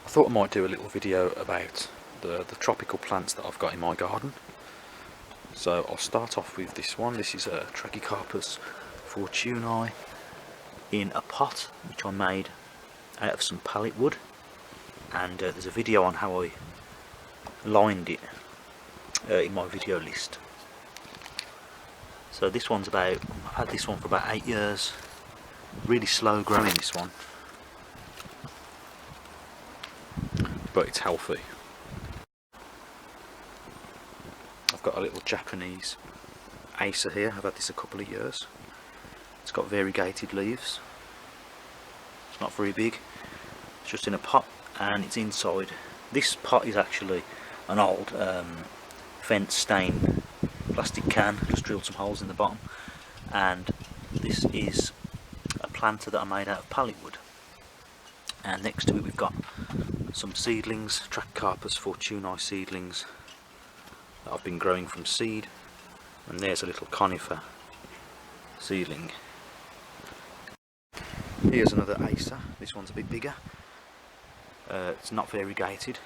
I thought I might do a little video about the tropical plants that I've got in my garden. So I'll start off with this one. This is a Trachycarpus Palm in a pot which I made out of some pallet wood, and there's a video on how I lined it in my video list. So this one's I've had this one for about 8 years. Really slow growing, this one, but it's healthy. I've got a little Japanese Acer here. I've had this a couple of years. It's got variegated leaves. It's not very big. It's just in a pot and it's inside. This pot is actually an old fence stained plastic can. Just drilled some holes in the bottom, and this is a planter that I made out of pallet wood. And next to it we've got some seedlings, Trachycarpus Palm seedlings that I've been growing from seed, and there's a little conifer seedling. Here's another Acer. This one's a bit bigger. It's not variegated.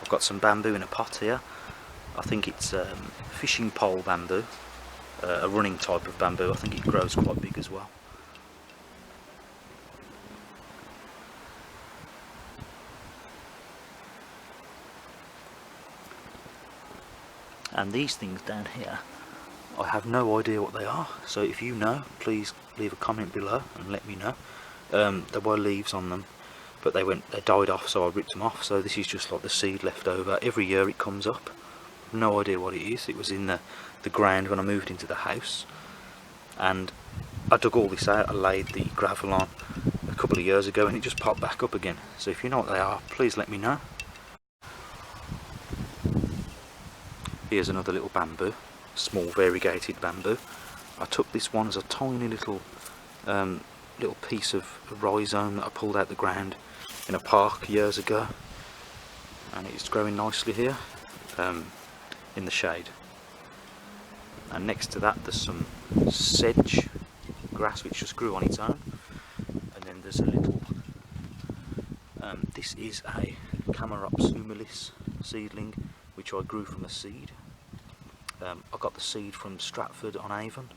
I've got some bamboo in a pot here. I think it's fishing pole bamboo, a running type of bamboo. I think it grows quite big as well. And these things down here, I have no idea what they are, so if you know, please leave a comment below and let me know. There were leaves on them, but they died off, so I ripped them off. So this is just like the seed left over. Every year it comes up. No idea what it is. It was in the ground when I moved into the house, and I dug all this out. I laid the gravel on a couple of years ago and it just popped back up again. So if you know what they are, please let me know. Here's another little bamboo, small variegated bamboo. I took this one as a tiny little piece of rhizome that I pulled out the ground in a park years ago, and it's growing nicely here in the shade. And next to that there's some sedge grass which just grew on its own, and then there's a little this is a Camerops humilis seedling which I grew from a seed. I got the seed from Stratford on Avon.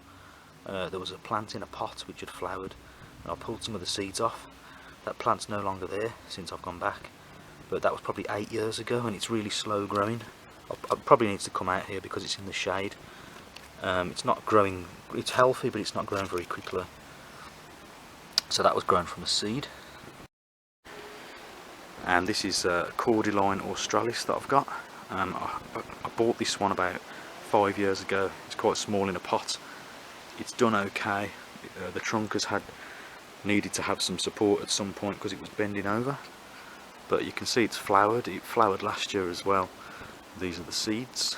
There was a plant in a pot which had flowered, and I pulled some of the seeds off. That plant's no longer there since I've gone back, but that was probably 8 years ago, and it's really slow growing. I probably needs to come out here because it's in the shade. It's not growing, it's healthy, but it's not growing very quickly. So that was grown from a seed. And this is Cordyline australis that I've got. I bought this one about 5 years ago. It's quite small in a pot. It's done okay. The trunk has needed to have some support at some point because it was bending over. But you can see it's flowered. It flowered last year as well. These are the seeds.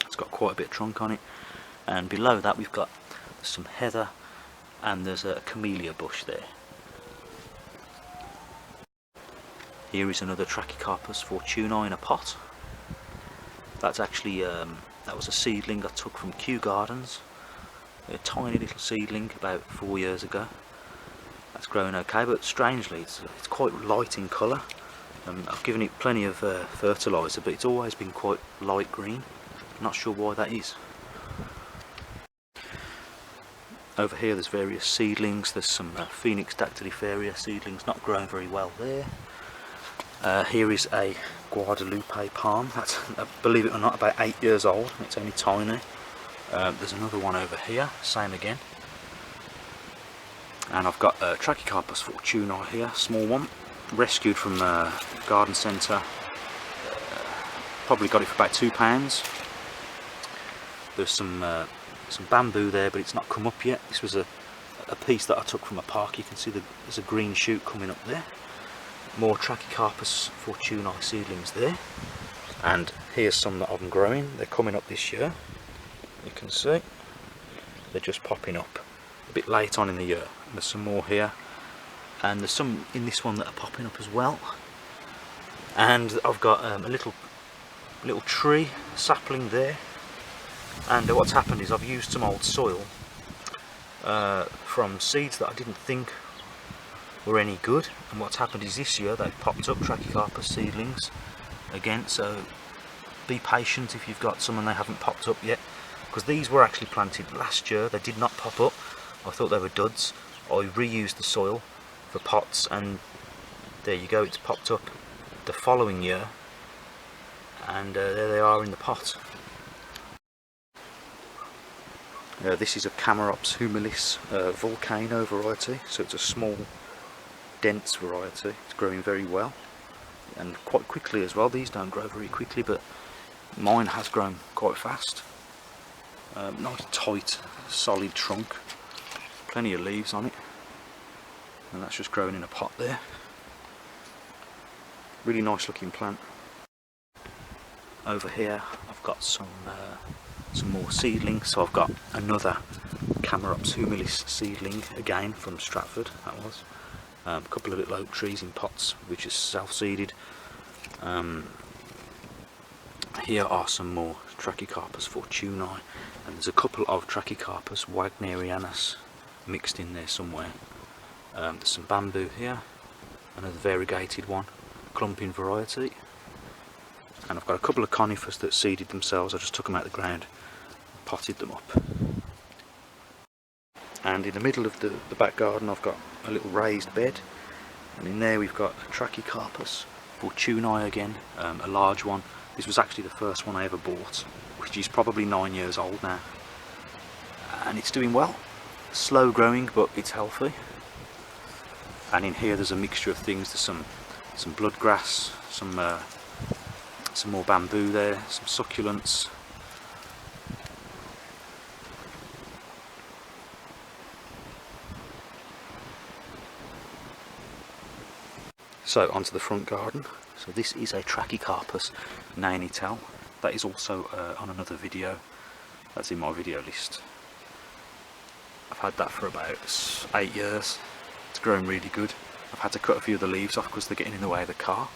It's got quite a bit of trunk on it. And below that we've got some heather, and there's a camellia bush there. Here is another Trachycarpus Palm in a pot. That's actually, that was a seedling I took from Kew Gardens. A tiny little seedling about 4 years ago. That's growing okay, but strangely it's quite light in colour. I've given it plenty of fertiliser, but it's always been quite light green. Not sure why that is. Over here there's various seedlings. There's some Phoenix dactyliferia seedlings, not growing very well there. Here is a Guadalupe palm. That's, believe it or not, about 8 years old. It's only tiny. There's another one over here, same again. And I've got a Trachycarpus Palm here, small one, rescued from a garden centre. Probably got it for about £2. There's some bamboo there, but it's not come up yet. This was a piece that I took from a park. You can see there's a green shoot coming up there. More Trachycarpus Palm seedlings there, and here's some that I've been growing. They're coming up this year. You can see they're just popping up a bit late on in the year. There's some more here, and there's some in this one that are popping up as well. And I've got a little little tree sapling there, and what's happened is I've used some old soil from seeds that I didn't think were any good, and what's happened is this year they've popped up Trachycarpus seedlings again, so be patient if you've got some and they haven't popped up yet, because these were actually planted last year. They did not pop up. I thought they were duds. I reused the soil for pots, and there you go, it's popped up the following year, and there they are in the pot. This is a Camarops humilis volcano variety, so it's a small dense variety. It's growing very well and quite quickly as well. These don't grow very quickly, but mine has grown quite fast. Nice tight solid trunk, plenty of leaves on it, and that's just growing in a pot there. Really nice looking plant. Over here I've got some more seedlings, so I've got another Camarops humilis seedling again from Stratford. That was a couple of little oak trees in pots which is self-seeded. Here are some more Trachycarpus fortunei, and there's a couple of Trachycarpus wagnerianus mixed in there somewhere. There's some bamboo here, another variegated one, clumping variety, and I've got a couple of conifers that seeded themselves. I just took them out of the ground, potted them up. And in the middle of the back garden I've got a little raised bed, and in there we've got Trachycarpus fortunei again, a large one. This was actually the first one I ever bought, which is probably 9 years old now, and it's doing well. Slow growing, but it's healthy. And in here there's a mixture of things. There's some bloodgrass, some more bamboo there, some succulents. So onto the front garden. So this is a Trachycarpus nainitel. That is also on another video. That's in my video list. I've had that for about 8 years. It's growing really good. I've had to cut a few of the leaves off because they're getting in the way of the car.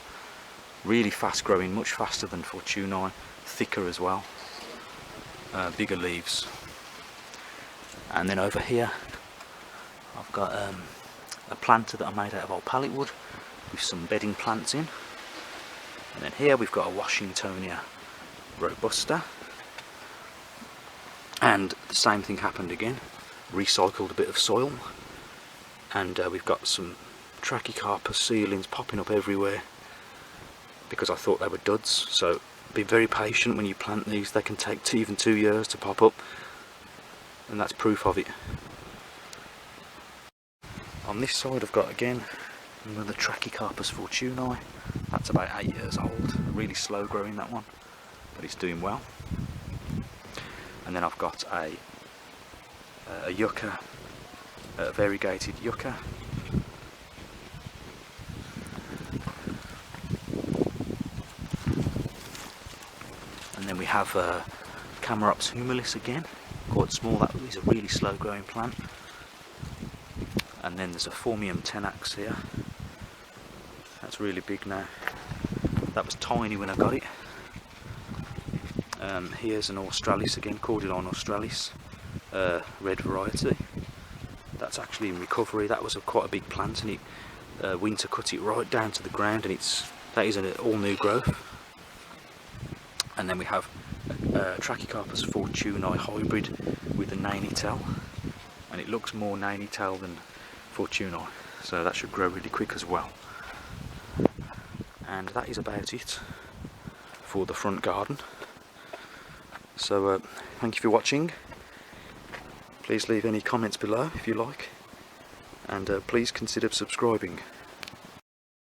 Really fast growing, much faster than fortunei, thicker as well, bigger leaves. And then over here I've got a planter that I made out of old pallet wood with some bedding plants in. And then here we've got a Washingtonia robusta, and the same thing happened again. Recycled a bit of soil, and we've got some Trachycarpus seedlings popping up everywhere because I thought they were duds. So be very patient when you plant these. They can take even 2 years to pop up, and that's proof of it. On this side I've got again another Trachycarpus fortunei. That's about 8 years old. Really slow growing, that one, but it's doing well. And then I've got a yucca, a variegated yucca. And then we have Camarops humilis again, quite small. That is a really slow growing plant. And then there's a Formium tenax here. That's really big now. That was tiny when I got it. Here's an Australis again, Cordyline Australis, red variety. That's actually in recovery. That was quite a big plant, and it winter cut it right down to the ground, and that is an all new growth. And then we have Trachycarpus fortunei hybrid with a nainitel, and it looks more nainitel than fortunei, so that should grow really quick as well. And that is about it for the front garden. So thank you for watching. Please leave any comments below if you like, and please consider subscribing.